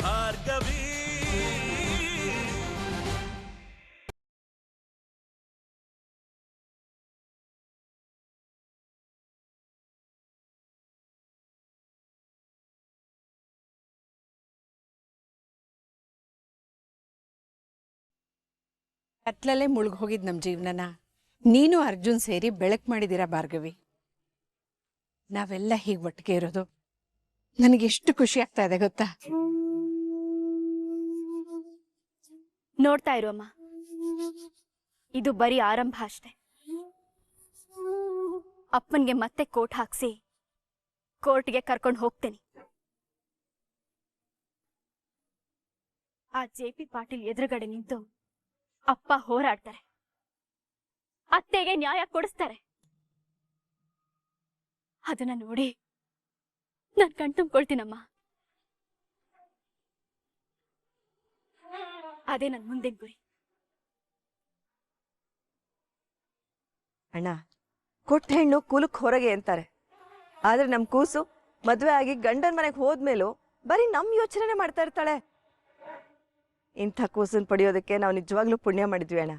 ಭಾರ್ಗವಿ. ಕತ್ಲಲ್ಲೇ ಮುಳುಗ್ ಹೋಗಿದ್ ನಮ್ ಜೀವನನ ನೀನು ಅರ್ಜುನ್ ಸೇರಿ ಬೆಳಕ್ ಮಾಡಿದೀರಾ ಭಾರ್ಗವಿ. ನಾವೆಲ್ಲ ಹೀಗೆ ಒಟ್ಟಿಗೆ ಇರೋದು ನನಗೆಷ್ಟು ಖುಷಿ ಆಗ್ತಾ ಇದೆ ಗೊತ್ತಾ? ನೋಡ್ತಾ ಇರು ಅಮ್ಮ, ಇದು ಬರೀ ಆರಂಭ ಅಷ್ಟೆ. ಅಪ್ಪನ್ಗೆ ಮತ್ತೆ ಕೋಟ್ ಹಾಕ್ಸಿ ಕೋರ್ಟ್ಗೆ ಕರ್ಕೊಂಡು ಹೋಗ್ತೇನೆ. ಆ JP ಪಾಟೀಲ್ ಎದುರುಗಡೆ ನಿಂತು ಅಪ್ಪ ಹೋರಾಡ್ತಾರೆ, ಅತ್ತೆಗೆ ನ್ಯಾಯ ಕೊಡಿಸ್ತಾರೆ. ಅದನ್ನ ನೋಡಿ ನಾನ್ ಕಣ್ತುಂಬ್ಕೊಳ್ತೀನಮ್ಮ. ಅದೇ ನನ್ ಮುಂದಿನ ಗುರಿ. ಅಣ್ಣ, ಕೊಟ್ಟ ಹೆಣ್ಣು ಕುಲಕ್ ಹೊರಗೆ ಅಂತಾರೆ. ಆದ್ರೆ ನಮ್ ಕೂಸು ಮದ್ವೆ ಆಗಿ ಗಂಡನ ಮನೆಗೆ ಹೋದ್ಮೇಲೂ ಬರೀ ನಮ್ ಯೋಚನೆ ಮಾಡ್ತಾ ಇರ್ತಾಳೆ. ಇಂಥ ಕೂಸನ್ ಪಡೆಯೋದಕ್ಕೆ ನಾವು ನಿಜವಾಗ್ಲೂ ಪುಣ್ಯ ಮಾಡಿದ್ವಿ ಅಣ್ಣ.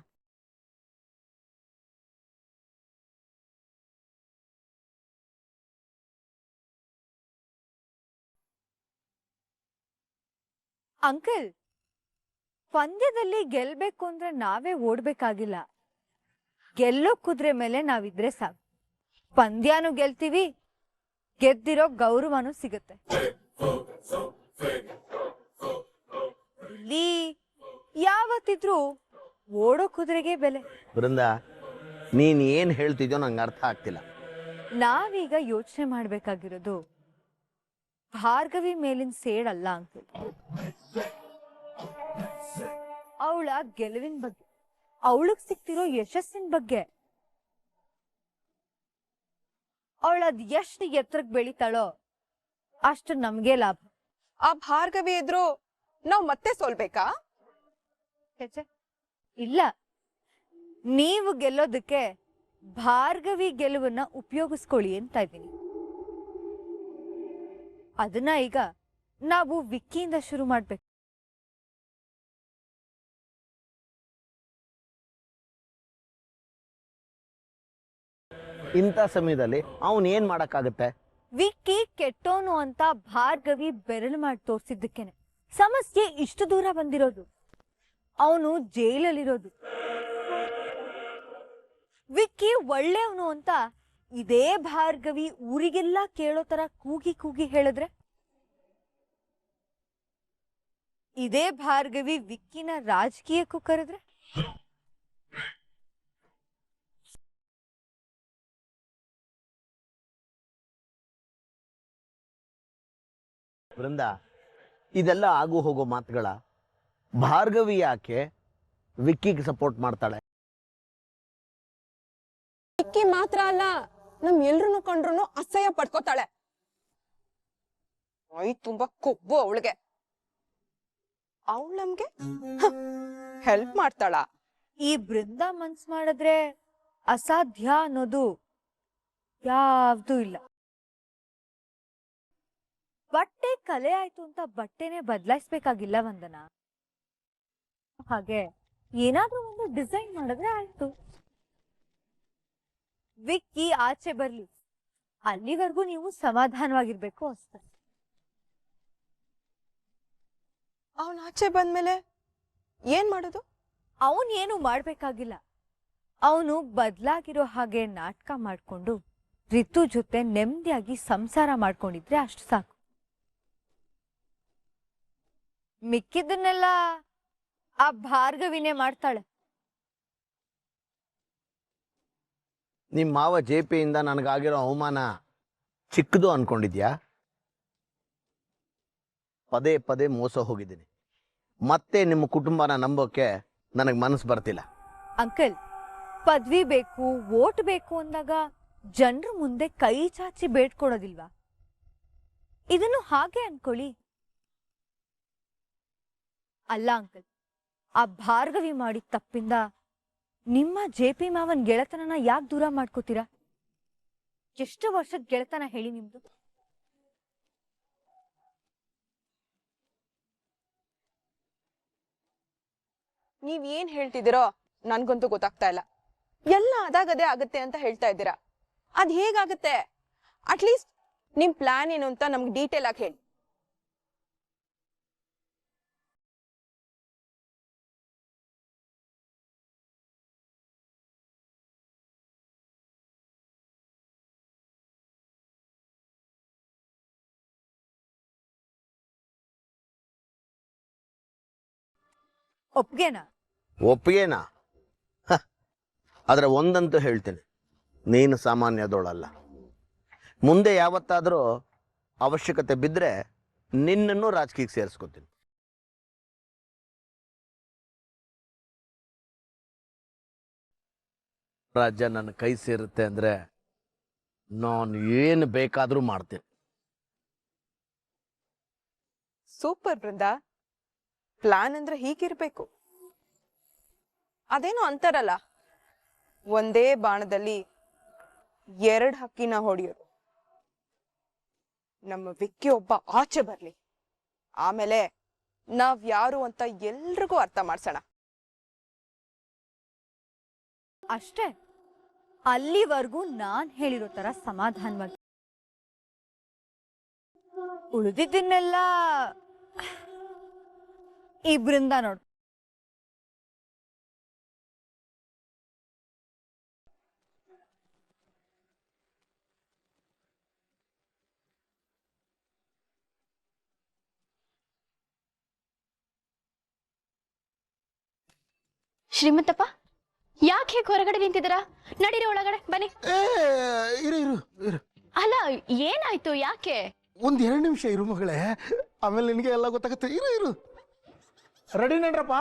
ಅಂಕಲ್, ಪಂದ್ಯದಲ್ಲಿ ಗೆಲ್ಬೇಕು ಅಂದ್ರೆ ನಾವೇ ಓಡ್ಬೇಕಾಗಿಲ್ಲ. ಗೆಲ್ಲೋ ಕುದುರೆ ಮೇಲೆ ನಾವಿದ್ರೆ ಸಾಕು. ಪಂದ್ಯನೂ ಗೆಲ್ತೀವಿ, ಗೆದ್ದಿರೋ ಗೌರವನೂ ಸಿಗುತ್ತೆ. ಇಲ್ಲಿ ಯಾವತ್ತಿದ್ರೂ ಓಡೋ ಕುದುರೆಗೆ ಬೆಲೆ. ಬೃಂದ, ನೀನ್ ಏನ್ ಹೇಳ್ತಿದ್ಯೋ ನಂಗೆ ಅರ್ಥ ಆಗ್ತಿಲ್ಲ. ನಾವೀಗ ಯೋಚನೆ ಮಾಡ್ಬೇಕಾಗಿರೋದು ಭಾರ್ಗವಿ ಮೇಲಿನ ಸೇಡಲ್ಲ ಅಂಕಲ್, ಅವಳ ಗೆಲುವಿನ ಬಗ್ಗೆ, ಅವಳಗ್ ಸಿಕ್ತಿರೋ ಯಶಸ್ಸಿನ ಬಗ್ಗೆ. ಅವಳದ್ ಎಷ್ಟು ಎತ್ತರಕ್ಕೆ ಬೆಳಿತಾಳೋ ಅಷ್ಟು ನಮ್ಗೆ ಲಾಭ. ಆ ಭಾರ್ಗವಿ ಎದ್ರು ನಾವ್ ಮತ್ತೆ ಸೋಲ್ಬೇಕಾ? ಇಲ್ಲ, ನೀವು ಗೆಲ್ಲೋದಕ್ಕೆ ಭಾರ್ಗವಿ ಗೆಲುವನ್ನ ಉಪಯೋಗಿಸ್ಕೊಳ್ಳಿ ಅಂತ ಇದ್ದೀನಿ. ಅದನ್ನ ಈಗ ನಾವು ವಿಕ್ಕಿಯಿಂದ ಶುರು ಮಾಡ್ಬೇಕು. ಇಂಥ ಸಮಯದಲ್ಲಿ ಅವನ್ ಏನ್ ಮಾಡಕ್ಕಾಗತ್ತೆ? ವಿಕ್ಕಿ ಕೆಟ್ಟೋನು ಅಂತ ಭಾರ್ಗವಿ ಬೆರಳು ಮಾಡಿ ತೋರ್ಸಿದ್ದಕ್ಕೇನೆ ಸಮಸ್ಯೆ ಇಷ್ಟು ದೂರ ಬಂದಿರೋದು. ಅವನು ಜೈಲಲ್ಲಿರೋದು. ವಿಕ್ಕಿ ಒಳ್ಳೆಯವನು ಅಂತ ಇದೇ ಭಾರ್ಗವಿ ಊರಿಗೆಲ್ಲ ಕೇಳೋ ತರ ಕೂಗಿ ಕೂಗಿ ಹೇಳಿದ್ರೆ, ಇದೇ ಭಾರ್ಗವಿ ವಿಕ್ಕಿನ ರಾಜಕೀಯಕ್ಕೂ ಕರೆದ್ರೆ, ಬೃಂದ, ಇದೆಲ್ಲ ಆಗು ಹೋಗೋ ಮಾತುಗಳ. ಭಾರ್ಗವಿ ಯಾಕೆ ವಿಕ್ಕಿಗೆ ಸಪೋರ್ಟ್ ಮಾಡ್ತಾಳೆ? ವಿಕ್ಕಿ ಮಾತ್ರ ಅಲ್ಲ, ನಮ್ ಎಲ್ರನ್ನು ಕಂಡ್ರು ಅಸಹ್ಯ ಪಡ್ಕೋತಾಳೆ. ತುಂಬಾ ಕೊಬ್ಬು ಅವಳಿಗೆ. ಅವಳು ನಮ್ಗೆ ಹೆಲ್ಪ್ ಮಾಡ್ತಾಳ. ಈ ಬೃಂದ ಮನ್ಸ್ ಮಾಡಿದ್ರೆ ಅಸಾಧ್ಯ ಅನ್ನೋದು ಯಾವ್ದೂ ಇಲ್ಲ. ಬಟ್ಟೆ ಕಲೆ ಆಯ್ತು ಅಂತ ಬಟ್ಟೆನೆ ಬದಲಾಯಿಸ್ಬೇಕಾಗಿಲ್ಲ ವಂದನ. ಹಾಗೆ ಏನಾದ್ರೂ ಒಂದು ಡಿಸೈನ್ ಮಾಡಿದ್ರೆ ಆಯ್ತು. ವಿಕ್ಕಿ ಆಚೆ ಬರ್ಲಿ, ಅಲ್ಲಿವರೆಗೂ ನೀವು ಸಮಾಧಾನವಾಗಿರ್ಬೇಕು ಅಷ್ಟೇ. ಅವನ್ ಆಚೆ ಬಂದ್ಮೇಲೆ ಏನ್ ಮಾಡೋದು? ಅವನ್ ಏನು ಮಾಡ್ಬೇಕಾಗಿಲ್ಲ. ಅವನು ಬದ್ಲಾಗಿರೋ ಹಾಗೆ ನಾಟಕ ಮಾಡ್ಕೊಂಡು ರಿತು ಜೊತೆ ನೆಮ್ಮದಿಯಾಗಿ ಸಂಸಾರ ಮಾಡ್ಕೊಂಡಿದ್ರೆ ಅಷ್ಟು ಸಾಕು. ಮಿಕ್ಕಿದ್ದನ್ನೆಲ್ಲ ಆ ಭಾರ್ಗವಿನೇ ಮಾಡ್ತಾಳೆ. ನಿಮ್ಮ ಮಾವ JP ಇಂದ ನನಗಾಗಿರೋ ಅವಮಾನ ಚಿಕ್ಕದು ಅನ್ಕೊಂಡಿದ್ಯಾ? ಪದೇ ಪದೇ ಮೋಸ ಹೋಗಿದ್ದೀನಿ. ಮತ್ತೆ ನಿಮ್ಮ ಕುಟುಂಬನ ನಂಬೋಕೆ ನನಗೆ ಮನಸ್ಸು ಬರ್ತಿಲ್ಲ. ಅಂಕಲ್, ಪದವಿ ಬೇಕು, ವೋಟ್ ಬೇಕು ಅಂದಾಗ ಜನರ ಮುಂದೆ ಕೈ ಚಾಚಿ ಬೇಡ್ಕೊಡೋದಿಲ್ವಾ? ಇದನ್ನು ಹಾಗೆ ಅನ್ಕೊಳ್ಳಿ. ಅಲ್ಲ ಅಂಕಲ್, ಆ ಭಾರ್ಗವಿ ಮಾಡಿದ ತಪ್ಪಿಂದ ನಿಮ್ಮ JP ಮಾವನ್ ಗೆಳೆತನನ ಯಾಕೆ ದೂರ ಮಾಡ್ಕೋತೀರಾ? ಎಷ್ಟು ವರ್ಷದ ಗೆಳೆತನ ಹೇಳಿ ನಿಮ್ದು? ನೀವ್ ಏನ್ ಹೇಳ್ತಿದ್ದೀರೋ ನನ್ಗಂತೂ ಗೊತ್ತಾಗ್ತಾ ಇಲ್ಲ. ಎಲ್ಲ ಅದಾಗದೇ ಆಗತ್ತೆ ಅಂತ ಹೇಳ್ತಾ ಇದ್ದೀರಾ. ಅದ್ ಹೇಗಾಗತ್ತೆ? ಅಟ್ಲೀಸ್ಟ್ ನಿಮ್ ಪ್ಲಾನ್ ಏನು ಅಂತ ನಮ್ಗೆ ಡೀಟೇಲ್ ಆಗಿ ಹೇಳಿ. ಒಪ್ಗೆನಾ? ಒಪ್ಪಿಗೆನಾ? ಆದರೆ ಒಂದಂತೂ ಹೇಳ್ತೀನಿ, ನೀನು ಸಾಮಾನ್ಯದೋಳಲ್ಲ. ಮುಂದೆ ಯಾವತ್ತಾದರೂ ಅವಶ್ಯಕತೆ ಬಿದ್ದರೆ ನಿನ್ನನ್ನು ರಾಜಕೀಯಕ್ಕೆ ಸೇರಿಸ್ಕೊತೀನಿ. ರಾಜ್ಯ ನನ್ನ ಕೈ ಸೇರುತ್ತೆ ಅಂದರೆ ನಾನು ಏನು ಬೇಕಾದರೂ ಮಾಡ್ತೀನಿ. ಸೂಪರ್ ಬೃಂದ. ಪ್ಲಾನ್ ಅಂದ್ರೆ ಹೀಗಿರ್ಬೇಕು. ಅದೇನೋ ಅಂತಾರಲ್ಲ, ಒಂದೇ ಬಾಣದಲ್ಲಿ 2 ಹಕ್ಕಿನ ಹೊಡೆಯೋದು. ನಮ್ಮ ವಿಕ್ಕಿ ಒಬ್ಬ ಆಚೆ ಬರ್ಲಿ, ಆಮೇಲೆ ನಾವ್ ಯಾರು ಅಂತ ಎಲ್ರಿಗೂ ಅರ್ಥ ಮಾಡ್ಸೋಣ. ಅಷ್ಟೇ. ಅಲ್ಲಿವರೆಗೂ ನಾನ್ ಹೇಳಿರೋ ತರ ಸಮಾಧಾನವಾಗಿ ಉಳಿದಿದ್ದನ್ನೆಲ್ಲ ಈ ಬೃಂದ ನೋಡು. ಶ್ರೀಮಂತಪ್ಪ, ಯಾಕೆ ಹೇಗೆ ಹೊರಗಡೆ ನಿಂತಿದ್ದೀರಾ? ನಡೀರಿ ಒಳಗಡೆ ಬನ್ನಿ. ಇರು ಇರು ಇರು, ಅಲ್ಲ, ಏನಾಯ್ತು? ಯಾಕೆ? ಒಂದ್ 2 ನಿಮಿಷ ಇರು ಮಗಳೇ, ಆಮೇಲೆ ನಿನಗೆ ಎಲ್ಲ ಗೊತ್ತಾಗುತ್ತೆ. ಇರು ಇರು, ರೆಡಿ ನಡ್ರಪ್ಪ.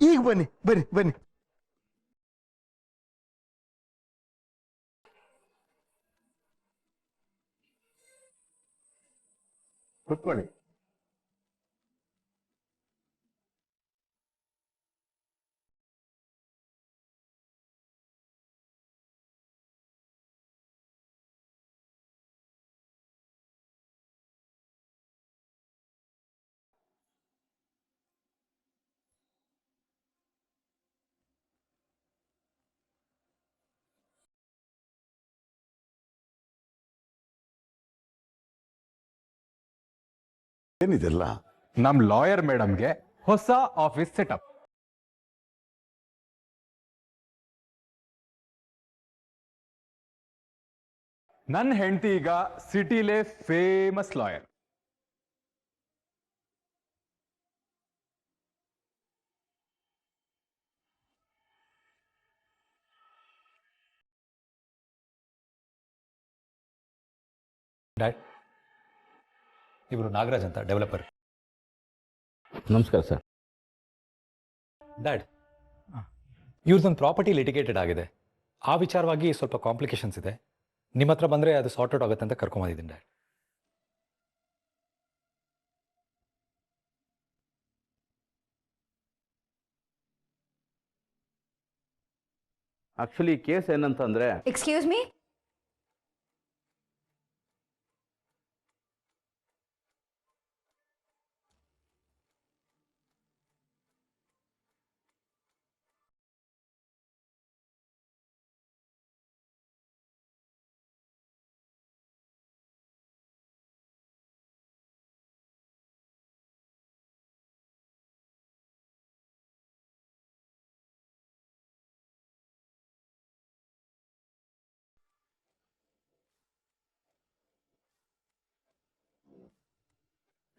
ಈಗ ಬನ್ನಿ ಬನ್ನಿ ಬನ್ನಿ. ಕೂತ್ಕೊಳ್ಳಿ. ಏನಿದೆಲ್ಲ? ನಮ್ ಲಾಯರ್ ಮೇಡಮ್ಗೆ ಹೊಸ ಆಫೀಸ್ ಸೆಟಪ್. ನನ್ನ ಹೆಂಡತಿ ಈಗ ಸಿಟಿಲೇ ಫೇಮಸ್ ಲಾಯರ್. ಡ್ಯಾಡ್, ಇವರು ನಾಗರಾಜ್ ಅಂತ ಡೆವಲಪರ್. ನಮಸ್ಕಾರ ಸರ್. ಡ್ಯಾಡ್, ಇವ್ರದ್ದೊಂದು ಪ್ರಾಪರ್ಟಿ ಲಿಟಿಗೇಟೆಡ್ ಆಗಿದೆ. ಆ ವಿಚಾರವಾಗಿ ಸ್ವಲ್ಪ ಕಾಂಪ್ಲಿಕೇಶನ್ಸ್ ಇದೆ. ನಿಮ್ಮ ಹತ್ರ ಬಂದರೆ ಅದು ಸಾರ್ಟ್ ಔಟ್ ಆಗುತ್ತೆ ಅಂತ ಕರ್ಕೊಂಬಂದಿದ್ದೀನಿ ಡ್ಯಾಡ್. ಆಕ್ಚುಲಿ ಕೇಸ್ ಏನಂತಂದ್ರೆ, ಎಕ್ಸ್ಕ್ಯೂಸ್ ಮೀ,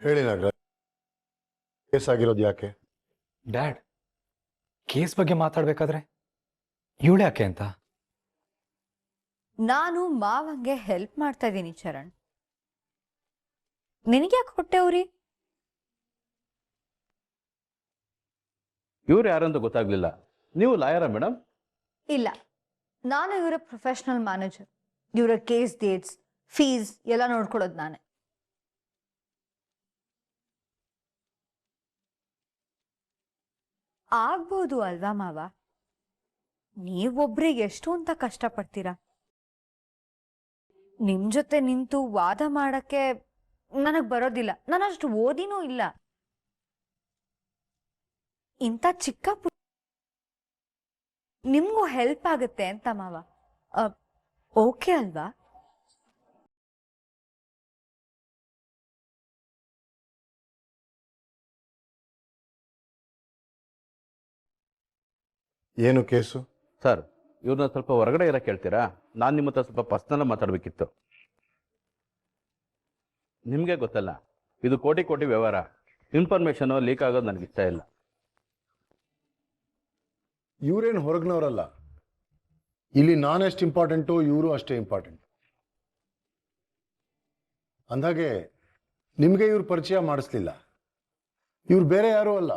ಹೇಳಿ ನಾಗರಾಜ್, ಕೇಸ್ ಆಗಿರೋದು ಯಾಕೆ? ಡ್ಯಾಡ್, ಕೇಸ್ ಬಗ್ಗೆ ಮಾತಾಡಬೇಕಾದ್ರೆ ಇವಳು ಯಾಕೆ ಅಂತ? ನಾನು ಮಾವಂಗೆ ಹೆಲ್ಪ್ ಮಾಡ್ತಾ ಇದ್ದೀನಿ ಚರಣ್. ನಿನಗ್ಯಾಕೆ ಹೊಟ್ಟೆ ಉರಿ? ಇವ್ರು ಯಾರಂತ ಗೊತ್ತಾಗ್ಲಿಲ್ಲ. ನೀವು ಲಾಯರಾ ಮೇಡಮ್? ಇಲ್ಲ, ನಾನು ಇವರ ಪ್ರೊಫೆಷನಲ್ ಮ್ಯಾನೇಜರ್. ಇವರ ಕೇಸ್ ಡೇಟ್ಸ್, ಫೀಸ್ ಎಲ್ಲ ನೋಡ್ಕೊಳ್ಳೋದು ನಾನೇ. ಆಗ್ಬೋದು ಅಲ್ವಾ ಮಾವ? ನೀವೊಬ್ರಿಗೆ ಎಷ್ಟು ಅಂತ ಕಷ್ಟಪಡ್ತೀರಾ. ನಿಮ್ ಜೊತೆ ನಿಂತು ವಾದ ಮಾಡಕ್ಕೆ ನನಗ್ ಬರೋದಿಲ್ಲ. ನಾನಷ್ಟು ಓದಿನೂ ಇಲ್ಲ. ಇಂಥ ಚಿಕ್ಕ ನಿಮ್ಗೂ ಹೆಲ್ಪ್ ಆಗುತ್ತೆ ಅಂತ ಮಾವ. ಓಕೆ ಅಲ್ವಾ? ಏನು ಕೇಸು? ಸರ್, ಇವ್ರನ್ನ ಸ್ವಲ್ಪ ಹೊರಗಡೆ ಇರಕ್ಕೆ ಹೇಳ್ತೀರಾ? ನಾನು ನಿಮ್ಮ ಹತ್ರ ಸ್ವಲ್ಪ ಪರ್ಸ್ನಲ್ ಮಾತಾಡಬೇಕಿತ್ತು. ನಿಮಗೆ ಗೊತ್ತಲ್ಲ, ಇದು ಕೋಟಿ ಕೋಟಿ ವ್ಯವಹಾರ. ಇನ್ಫಾರ್ಮೇಷನು ಲೀಕ್ ಆಗೋದು ನನಗೆ ಇಷ್ಟ ಇಲ್ಲ. ಇವರೇನು ಹೊರಗಿನವರಲ್ಲ. ಇಲ್ಲಿ ನಾನೆಷ್ಟು ಇಂಪಾರ್ಟೆಂಟು, ಇವರು ಅಷ್ಟೇ ಇಂಪಾರ್ಟೆಂಟ್. ಅಂದಾಗೆ ನಿಮಗೆ ಇವ್ರ ಪರಿಚಯ ಮಾಡಿಸ್ಲಿಲ್ಲ. ಇವ್ರು ಬೇರೆ ಯಾರೂ ಅಲ್ಲ,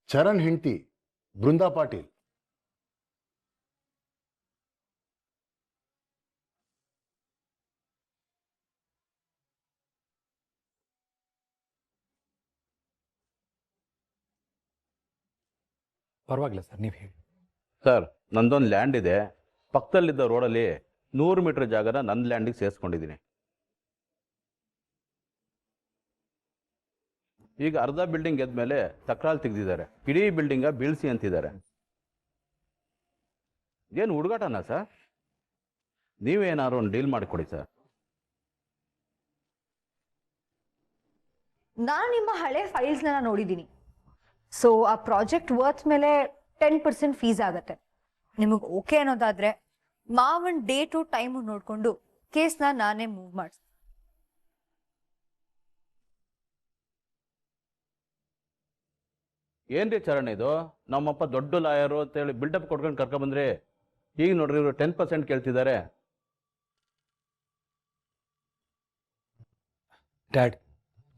ಚರಣ್ ಹೆಂಡತಿ ಬೃಂದಾ ಪಾಟೀಲ್. ಪರವಾಗಿಲ್ಲ ಸರ್, ನೀವು ಹೇಳಿ. ಸರ್, ನಂದೊಂದು ಲ್ಯಾಂಡ್ ಇದೆ. ಪಕ್ಕದಲ್ಲಿದ್ದ ರೋಡಲ್ಲಿ 100 ಮೀಟರ್ ಜಾಗನ ನನ್ನ ಲ್ಯಾಂಡಿಗೆ ಸೇರಿಸ್ಕೊಂಡಿದ್ದೀನಿ. ಈಗ ಅರ್ಧ ಬಿಲ್ಡಿಂಗ್ ಎದ್ಮೇಲೆ ತಕ್ರಾಲ್ ತೆಗೆದಿದ್ದಾರೆ. ಇಡೀ ಬಿಲ್ಡಿಂಗ ಬೀಳ್ಸಿ ಅಂತಿದ್ದಾರೆ. ಏನು ಹುಡುಗಾಟನಾ ಸರ್? ನೀವೇನಾದ್ರು ಒಂದು ಡೀಲ್ ಮಾಡಿಕೊಡಿ ಸರ್. ನಾನು ನಿಮ್ಮ ಹಳೆ ಫೈಲ್ಸ್ನ ನೋಡಿದ್ದೀನಿ. ಸೊ ಆ ಪ್ರಾಜೆಕ್ಟ್ ವರ್ತ್ ಮೇಲೆ 10% ಫೀಸ್ ಆಗತ್ತೆ. ನಿಮಗೆ ಓಕೆ ಅನ್ನೋದಾದ್ರೆ ಮಾವನ್ ಡೇಟು ಟೈಮು ನೋಡಿಕೊಂಡು ಕೇಸ್ನ ನಾನೇ ಮೂವ್ ಮಾಡಿಸ್. ಏನ್ರಿ ಚರಣ್ ಇದು? ನಮ್ಮಪ್ಪ ದೊಡ್ಡ ಲಾಯರು ಅಂತೇಳಿ ಬಿಲ್ಡಪ್ ಕೊಟ್ಕೊಂಡು ಕರ್ಕೊಂಡ್ಬಂದ್ರಿ. ಈಗ ನೋಡ್ರಿ, ಇವರು 10% ಕೇಳ್ತಿದ್ದಾರೆ. ಡ್ಯಾಡ್,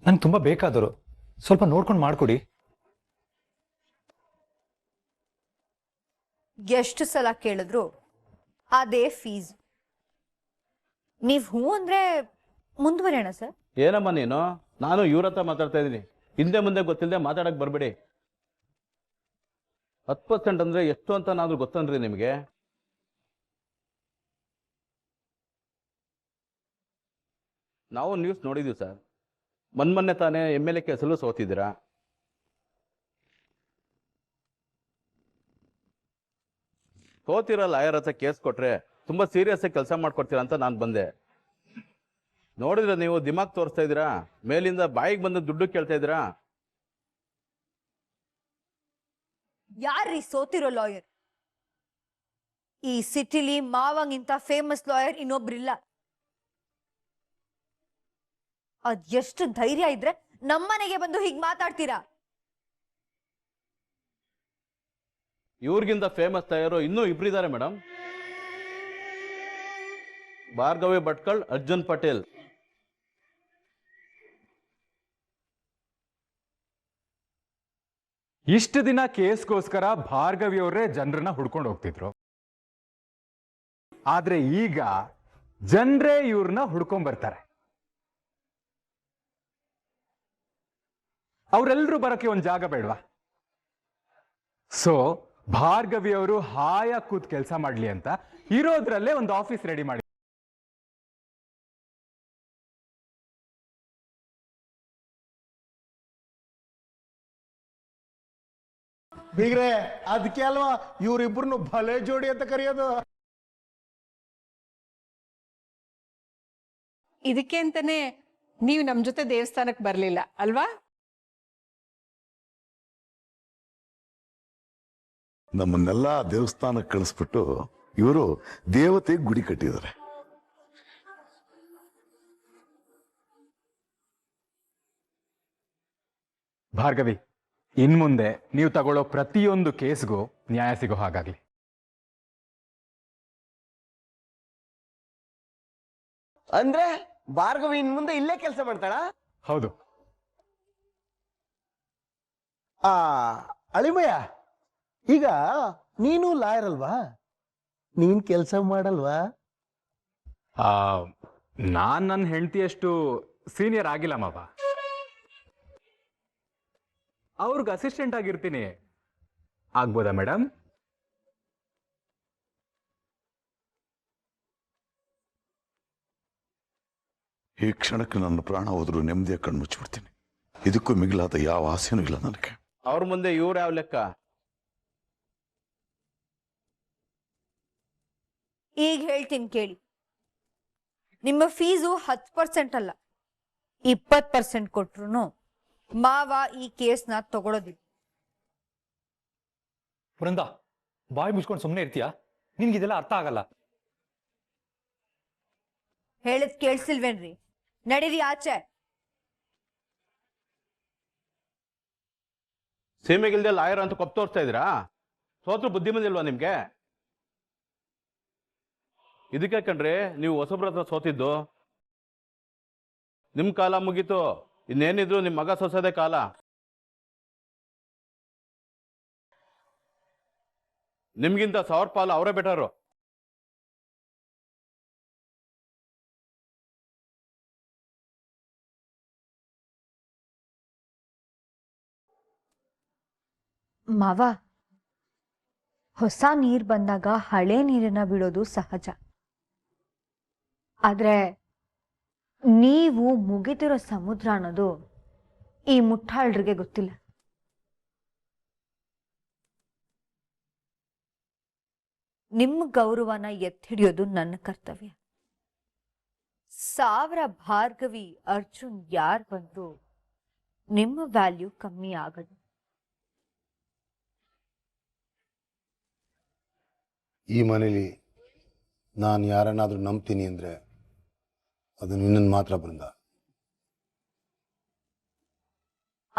ನಂಗೆ ತುಂಬ ಬೇಕಾದರು. ಸ್ವಲ್ಪ ನೋಡ್ಕೊಂಡು ಮಾಡಿಕೊಡಿ. ಎಷ್ಟು ಸಲ ಕೇಳಿದ್ರು ಅದೇ ಫೀಸ್. ನೀವು ಹ್ಞೂ ಅಂದ್ರೆ ಮುಂದುವರಿಯೋಣ ಸರ್. ಏನಮ್ಮ ನೀನು? ನಾನು ಇವ್ರ ಹತ್ರ ಮಾತಾಡ್ತಾ ಇದ್ದೀನಿ. ಹಿಂದೆ ಮುಂದೆ ಗೊತ್ತಿಲ್ಲದೆ ಮಾತಾಡಕ್ ಬರಬೇಡಿ. 10% ಅಂದ್ರೆ ಎಷ್ಟು ಅಂತ ನಾನು ಗೊತ್ತನ್ರಿ ನಿಮಗೆ? ನಾವು ನ್ಯೂಸ್ ನೋಡಿದೀವಿ ಸರ್. ಮೊನ್ನೆ ತಾನೇ MLA ಕೇಸಲ್ಲೂ ಸೋತಿದ್ದೀರಾ. ಸೋತಿರೋ ಲಾಯರ್ ಹತ್ರ ಕೇಸ್ ಕೊಟ್ರೆ ತುಂಬಾ ಸೀರಿಯಸ್ ಆಗಿ ಕೆಲಸ ಮಾಡ್ಕೊಡ್ತೀರಾ ಅಂತ ನಾನು ಬಂದೆ. ನೋಡಿದ್ರೆ ನೀವು ದಿಮಾಗ್ ತೋರಿಸ್ತಾ ಇದ್ದೀರಾ. ಮೇಲಿಂದ ಬಾಯಿಗೆ ಬಂದ ದುಡ್ಡು ಕೇಳ್ತಾ ಇದ್ದೀರಾ. ಯಾರ್ರೀ ಸೋತಿರೋ ಲಾಯರ್? ಈ ಸಿಟಿಲಿ ಮಾವಂಗಿಂತ ಫೇಮಸ್ ಲಾಯರ್ ಇನ್ನೊಬ್ರಿಲ್ಲ. ಅದ್ ಎಷ್ಟು ಧೈರ್ಯ ಇದ್ರೆ ನಮ್ಮನೆಗೆ ಬಂದು ಹೀಗ್ ಮಾತಾಡ್ತೀರಾ? ಇವ್ರಿಗಿಂತ ಫೇಮಸ್ ಲಾಯರು ಇನ್ನೂ ಇಬ್ಬರಿದ್ದಾರೆ ಮೇಡಮ್. ಭಾರ್ಗವಿ ಭಟ್ಕಳ್, ಅರ್ಜುನ್ ಪಟೇಲ್. ಇಷ್ಟು ದಿನ ಕೇಸ್ಗೋಸ್ಕರ ಭಾರ್ಗವಿ ಅವರೇ ಜನರನ್ನ ಹುಡ್ಕೊಂಡು ಹೋಗ್ತಿದ್ರು. ಆದ್ರೆ ಈಗ ಜನರೇ ಇವ್ರನ್ನ ಹುಡ್ಕೊಂಡ್ ಬರ್ತಾರೆ. ಅವರೆಲ್ಲರೂ ಬರಕ್ಕೆ ಒಂದು ಜಾಗ ಬೇಡವಾ? ಸೊ ಭಾರ್ಗವಿ ಅವರು ಹಾಯ ಕೂತ್ ಕೆಲಸ ಮಾಡ್ಲಿ ಅಂತ ಇರೋದ್ರಲ್ಲೇ ಒಂದು ಆಫೀಸ್ ರೆಡಿ ಮಾಡಿ. ಬೀಗ್ರೆ, ಅದಕ್ಕೆ ಅಲ್ವಾ ಇವ್ರಿಬ್ರು ಭಲೆ ಜೋಡಿ ಅಂತ ಕರೆಯೋದು. ಇದಕ್ಕೆ ಅಂತಾನೆ ನೀವು ನಮ್ ಜೊತೆ ದೇವಸ್ಥಾನಕ್ಕೆ ಬರ್ಲಿಲ್ಲ ಅಲ್ವಾ? ನಮ್ಮನ್ನೆಲ್ಲ ದೇವಸ್ಥಾನಕ್ಕೆ ಕಳಿಸ್ಬಿಟ್ಟು ಇವರು ದೇವತೆಗೆ ಗುಡಿ ಕಟ್ಟಿದ್ದಾರೆ. ಭಾರ್ಗವಿ, ಇನ್ಮುಂದೆ ನೀವು ತಗೊಳ್ಳೋ ಪ್ರತಿಯೊಂದು ಕೇಸ್ಗೂ ನ್ಯಾಯ ಸಿಗೋ ಹಾಗಾಗ್ಲಿ. ಅಂದ್ರೆ ಭಾರ್ಗವಿ ಇನ್ ಮುಂದೆ ಇಲ್ಲೇ ಕೆಲಸ ಮಾಡ್ತಾಳ? ಹೌದು. ಅಳಿಮಯ್ಯ, ಈಗ ನೀನು ಲಾಯರ್ ಅಲ್ವಾ? ನೀನ್ ಕೆಲಸ ಮಾಡಲ್ವಾ? ನಾನ್ ನನ್ನ ಹೆಂಡತಿಯಷ್ಟು ಸೀನಿಯರ್ ಆಗಿಲ್ಲ ಮಾವ. ಅವ್ರಿಗೆ ಅಸಿಸ್ಟೆಂಟ್ ಆಗಿರ್ತೀನಿ. ಆಗ್ಬೋದಾ ಮೇಡಮ್? ಈ ಕ್ಷಣಕ್ಕೆ ನನ್ನ ಪ್ರಾಣ ಹೋದ್ರೂ ನೆಮ್ಮದಿಯಾಗಿ ಕಣ್ಮುಚ್ಚಿಬಿಡ್ತೀನಿ. ಇದಕ್ಕೂ ಮಿಗಿಲಾದ ಯಾವ ಆಸೆನೂ ಇಲ್ಲ ನನಗೆ. ಅವ್ರ ಮುಂದೆ ಇವ್ರು ಯಾವ ಲೆಕ್ಕ? ಈಗ ಹೇಳ್ತೀನಿ ಕೇಳಿ, ನಿಮ್ಮ ಫೀಸು 10% ಅಲ್ಲ 20% ಕೊಟ್ರು ಮಾವ ಈ ಕೇಸ್ನ ತಗೊಳೋದಿಲ್ಲ. ವೃಂದ, ಬಾಯಿ ಮುಚ್ಕೊಂಡು ಸುಮ್ಮನೆ ಇರ್ತೀಯಾ? ನಿನ್ಗಿದೆಲ್ಲ ಅರ್ಥ ಆಗಲ್ಲ. ಹೇಳಿದ್ ಕೇಳಿಸಿಲ್ವೇನ್ರಿ? ನಡೀರಿ ಆಚೆ. ಸೀಮೆಗಿಲ್ದೆ ಲಾಯರ್ ಅಂತ ಕೊಪ್ಪು ತೋರಿಸ್ತಾ ಇದ್ದೀರಾ? ಸೋತ್ರ ಬುದ್ಧಿ ಬಂದಿಲ್ವಾ ನಿಮ್ಗೆ? ಇದಕ್ಕೆ ಕಣ್ರಿ ನೀವು ಹೊಸಬ್ರ ಹತ್ರ ಸೋತಿದ್ದು. ನಿಮ್ ಕಾಲ ಮುಗೀತು. ಇನ್ನೇನಿದ್ರು ನಿಮ್ ಮಗ ಸೋಸೋದೇ ಕಾಲ. ನಿಮ್ಗಿಂತ 1000 ಪಾಲು ಅವರೇ ಬೆಟರು. ಮಾವ, ಹೊಸ ನೀರ್ ಬಂದಾಗ ಹಳೆ ನೀರನ್ನ ಬಿಡೋದು ಸಹಜ. ಆದ್ರೆ ನೀವು ಮುಗಿದಿರೋ ಸಮುದ್ರ ಅನ್ನೋದು ಈ ಮುಟ್ಟಾಳ್ರಿಗೆ ಗೊತ್ತಿಲ್ಲ. ನಿಮ್ಮ ಗೌರವನ ಎತ್ತಿಡಿಯೋದು ನನ್ನ ಕರ್ತವ್ಯ. 1000 ಭಾರ್ಗವಿ ಅರ್ಜುನ್ ಯಾರು ಬಂದ್ರು ನಿಮ್ಮ ವ್ಯಾಲ್ಯೂ ಕಮ್ಮಿ ಆಗದು. ಈ ಮನೇಲಿ ನಾನು ಯಾರನ್ನಾದ್ರೂ ನಂಬ್ತೀನಿ ಅಂದರೆ ಅದು ನಿನ್ನನ್ನು ಮಾತ್ರ ಬೃಂದ.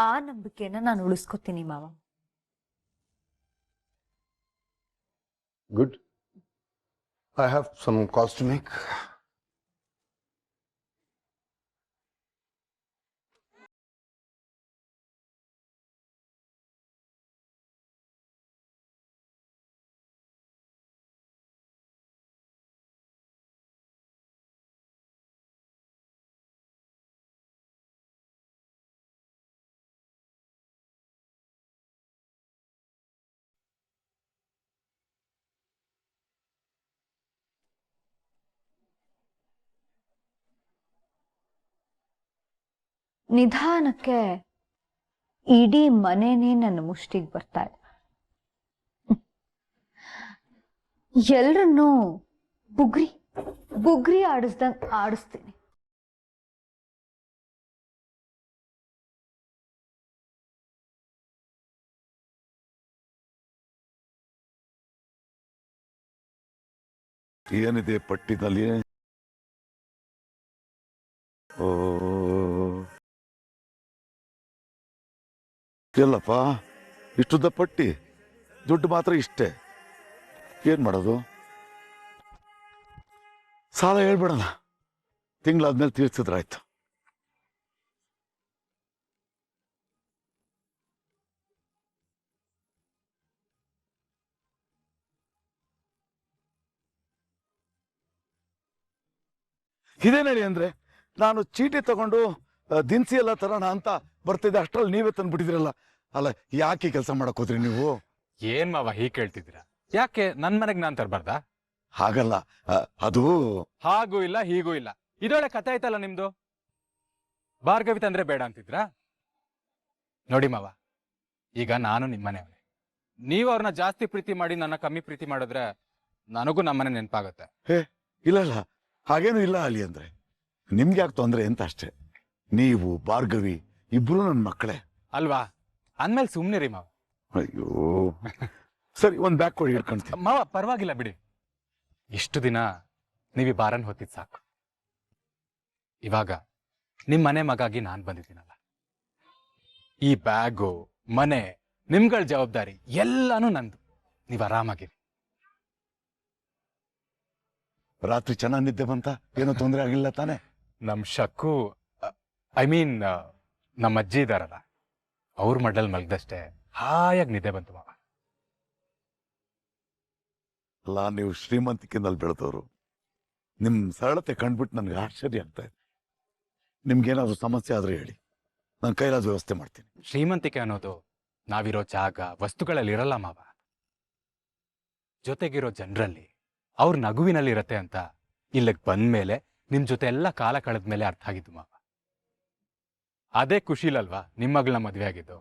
ಆ ನಂಬಿಕೆನ ನಾನು ಉಳಿಸ್ಕೊತೀನಿ ಮಾವ. Good. I have some calls to make. ನಿಧಾನಕ್ಕೆ ಇಡೀ ಮನೆನೇ ನನ್ನ ಮುಷ್ಟಿಗೆ ಬರ್ತಾ ಇದೆ. ಎಲ್ರನ್ನೂ ಬುಗ್ರಿ ಬುಗ್ರಿ ಆಡಿಸ್ದಂಗ್ ಆಡಿಸ್ತೀನಿ. ಏನಿದೆ ಪಟ್ಟಿನಲ್ಲಿ? ಓ ಎಲ್ಲಪ್ಪ, ಇಷ್ಟುದ್ದ ಪಟ್ಟಿ, ದುಡ್ಡು ಮಾತ್ರ ಇಷ್ಟೇ. ಏನ್ ಮಾಡೋದು? ಸಾಲ ಹೇಳ್ಬಿಡೋಣ, ತಿಂಗಳಾದ್ಮೇಲೆ ತೀರ್ಸಿದ್ರಾಯ್ತು. ಇದೇನೇಳಿ ಅಂದ್ರೆ, ನಾನು ಚೀಟಿ ತಗೊಂಡು ದಿನಸಿ ಎಲ್ಲ ತರೋಣ ಅಂತ ಬರ್ತಿದ್ದೆ, ಅಷ್ಟ್ರಲ್ಲಿ ನೀವೇ ತಂದ್ಬಿಟ್ಟಿದ್ರಲ್ಲ. ಅಲ್ಲ, ಯಾಕೆ ಕೆಲಸ ಮಾಡಕ್ ಹೋದ್ರಿ ನೀವು? ಏನ್ ಮಾವ ಹೀಗೆ ಕೇಳ್ತಿದ್ದೀರಾ? ಯಾಕೆ ನನ್ ಮನೆಗ್ ನಾನ್ ತರಬಾರ್ದಾ? ಹಾಗಲ್ಲ, ಅದು ಹಾಗೂ ಇಲ್ಲ ಹೀಗೂ ಇಲ್ಲ. ಇದೊಳ್ಳೆ ಕಥೆ ಆಯ್ತಲ್ಲ ನಿಮ್ದು. ಭಾರ್ಗವಿ ತಂದ್ರೆ ಬೇಡ ಅಂತಿದ್ರಾ? ನೋಡಿ ಮಾವ, ಈಗ ನಾನು ನಿಮ್ಮನೆಯವನೇ. ನೀವು ಅವ್ರನ್ನ ಜಾಸ್ತಿ ಪ್ರೀತಿ ಮಾಡಿ ನನ್ನ ಕಮ್ಮಿ ಪ್ರೀತಿ ಮಾಡಿದ್ರೆ ನನಗೂ ನಮ್ಮನೆ ನೆನಪಾಗುತ್ತೆ. ಇಲ್ಲ ಇಲ್ಲ, ಹಾಗೇನು ಇಲ್ಲ ಅಲ್ಲಿ. ಅಂದ್ರೆ ನಿಮ್ಗೆ ಯಾಕೆ ತೊಂದ್ರೆ ಅಂತ ಅಷ್ಟೇ. ನೀವು ಭಾರ್ಗವಿ ಇಬ್ರು ನನ್ನ ಮಕ್ಕಳೇ ಅಲ್ವಾ? ಅಂದ್ಮೇಲೆ ಸುಮ್ನಿರಿ ಮಾವ. ಅಯ್ಯೋ ಸರಿ, ಒಂದ್ ಬ್ಯಾಗ್ ಕೊಡಿ, ಹಿಡ್ಕೊಂತೀನಿ. ಮಾವ ಪರವಾಗಿಲ್ಲ ಬಿಡಿ. ಇಷ್ಟು ದಿನ ನೀವಿ ಬಾರನ್ ಹೊತ್ತಿದ್ ಸಾಕು. ಇವಾಗ ನಿಮ್ ಮನೆ ಮಗಾಗಿ ನಾನ್ ಬಂದಿದ್ದೀನಲ್ಲ, ಈ ಬ್ಯಾಗು ಮನೆ ನಿಮ್ಗಳ ಜವಾಬ್ದಾರಿ ಎಲ್ಲಾನು ನಂದು. ನೀವ್ ಆರಾಮಾಗಿರಿ. ರಾತ್ರಿ ಚೆನ್ನಾಗಿ ನಿದ್ದೆ ಬಂತ? ಏನೋ ತೊಂದರೆ ಆಗಿಲ್ಲ ತಾನೆ? ನಮ್ ಶಕ್ಕು, ಐ ಮೀನ್ ನಮ್ಮ ಅಜ್ಜಿ ಇದಾರಲ್ಲ, ಅವ್ರ ಮಡ್ಡಲ್ ಮಲ್ಗದಷ್ಟೇ ಹಾಯಾಗಿ ನಿದ್ದೆ ಬಂತು ಮಾವ. ಅಲ್ಲ, ನೀವು ಶ್ರೀಮಂತಿಕೆನಲ್ಲಿ ಬೆಳೆದವರು. ನಿಮ್ಮ ಸರಳತೆ ಕಂಡ್ಬಿಟ್ಟು ನನಗೆ ಆಶ್ಚರ್ಯ ಆಗ್ತಾ ಇದೆ. ನಿಮ್ಗೇನಾದ್ರೂ ಸಮಸ್ಯೆ ಆದ್ರೆ ಹೇಳಿ, ನಾನು ಕೈಲಾದ ವ್ಯವಸ್ಥೆ ಮಾಡ್ತೀನಿ. ಶ್ರೀಮಂತಿಕೆ ಅನ್ನೋದು ನಾವಿರೋ ಜಾಗ ವಸ್ತುಗಳಲ್ಲಿ ಇರಲ್ಲ ಮಾವ, ಜೊತೆಗಿರೋ ಜನರಲ್ಲಿ ಅವ್ರ ನಗುವಿನಲ್ಲಿ ಇರತ್ತೆ ಅಂತ ಇಲ್ಲಿಗೆ ಬಂದ್ಮೇಲೆ ನಿಮ್ ಜೊತೆ ಎಲ್ಲ ಕಾಲ ಕಳೆದ್ಮೇಲೆ ಅರ್ಥ ಆಗಿದ್ದು ಮಾವ. ಅದೇ ಖುಷಿಲಲ್ವಾ ನಿಮ್ಮ ಮಗಳನ್ನ ಮದ್ವೆ ಆಗಿದ್ದು.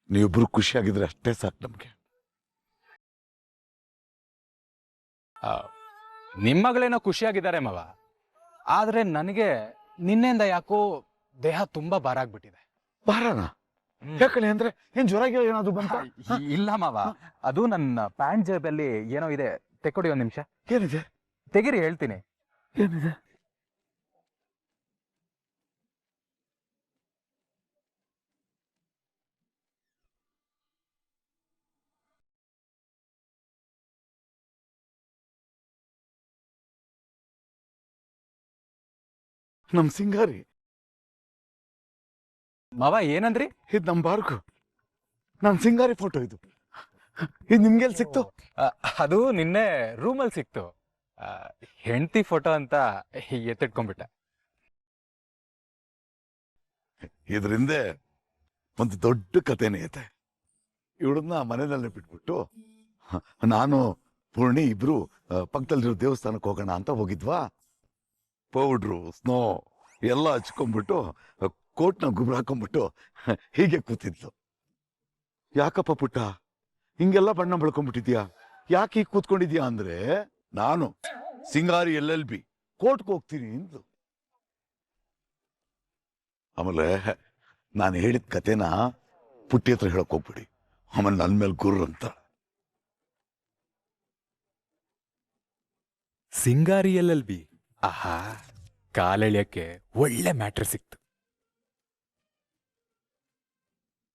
ನೀವಿಬ್ರು ಖುಷಿಯಾಗಿದ್ರೆ ಅಷ್ಟೇ ಸಾಕು ನಮ್ಗೆ. ನಿಮ್ಮ ಮಗಳೇನೋ ಖುಷಿಯಾಗಿದ್ದಾರೆ ಮಾವ, ಆದ್ರೆ ನನಗೆ ನಿನ್ನೆಯಿಂದ ಯಾಕೋ ದೇಹ ತುಂಬಾ ಭಾರ ಆಗ್ಬಿಟ್ಟಿದೆ. ಬಾರಣ ಯಾಕಡೆ ಅಂದ್ರೆ ಏನ್ ಜ್ವರ ಏನಾದ್ರು ಬಂತ? ಇಲ್ಲ ಮಾವ, ಅದು ನನ್ನ ಪ್ಯಾಂಟ್ ಜೇಬಲ್ಲಿ ಏನೋ ಇದೆ, ತೆಕ್ಕೊಡಿ ಒಂದ್ ನಿಮಿಷ. ಏನಿದೆ? ತೆಗಿರಿ ಹೇಳ್ತೀನಿ. ಏನಿದೆ? ನಮ್ ಸಿಂಗಾರಿ. ಮಾವ ಏನಂದ್ರಿ? ಇದು ನಮ್ ಬಾರ್ಗು, ನಮ್ ಸಿಂಗಾರಿ ಫೋಟೋ ಇದು. ಇದು ನಿಮ್ಗೆಲ್ ಸಿಕ್ತು? ಅದು ನಿನ್ನೆ ರೂಮಲ್ಲಿ ಸಿಕ್ತು. ಹೆಂಡತಿ ಫೋಟೋ ಅಂತ ಎತ್ತಿಟ್ಕೊಂಡ್ಬಿಟ್ಟೆ. ಇದರಿಂದ ಒಂದು ದೊಡ್ಡ ಕಥೆನೇ ಐತೆ. ಇವಳನ್ನ ಮನೆಯಲ್ಲೇ ಬಿಟ್ಬಿಟ್ಟು ನಾನು ಪೂರ್ಣಿ ಇಬ್ರು ಪಕ್ಕದಲ್ಲಿರೋ ದೇವಸ್ಥಾನಕ್ಕೆ ಹೋಗೋಣ ಅಂತ ಹೋಗಿದ್ವಾ. ಪೌಡ್ರು ಸ್ನೋ ಎಲ್ಲ ಹಚ್ಕೊಂಡ್ಬಿಟ್ಟು ಕೋಟ್ನ ಗುಬ್ರ ಹಾಕೊಂಡ್ಬಿಟ್ಟು ಹೀಗೆ ಕೂತಿದ್ಲು. ಯಾಕಪ್ಪ ಪುಟ್ಟ ಹಿಂಗೆಲ್ಲ ಬಣ್ಣ ಬಳ್ಕೊಂಡ್ಬಿಟ್ಟಿದ್ಯಾ, ಯಾಕೆ ಹೀಗೆ ಕೂತ್ಕೊಂಡಿದ್ಯಾ ಅಂದ್ರೆ, ನಾನು ಸಿಂಗಾರಿ LLB ಕೋರ್ಟ್ಗೆ ಹೋಗ್ತೀನಿ ಅಂದ್ಲು. ಆಮೇಲೆ ನಾನು ಹೇಳಿದ ಕತೆನ ಪುಟ್ಟಿ ಹತ್ರ ಹೇಳಕ್ ಹೋಗ್ಬಿಡಿ, ಆಮೇಲೆ ನನ್ ಮೇಲೆ ಗುರ್ರ ಅಂತ. ಸಿಂಗಾರಿ LLB, ಆಹಾ, ಕಾಲೆಳೆಯಕ್ಕೆ ಒಳ್ಳೆ ಮ್ಯಾಟ್ರ್ ಸಿಕ್ತು.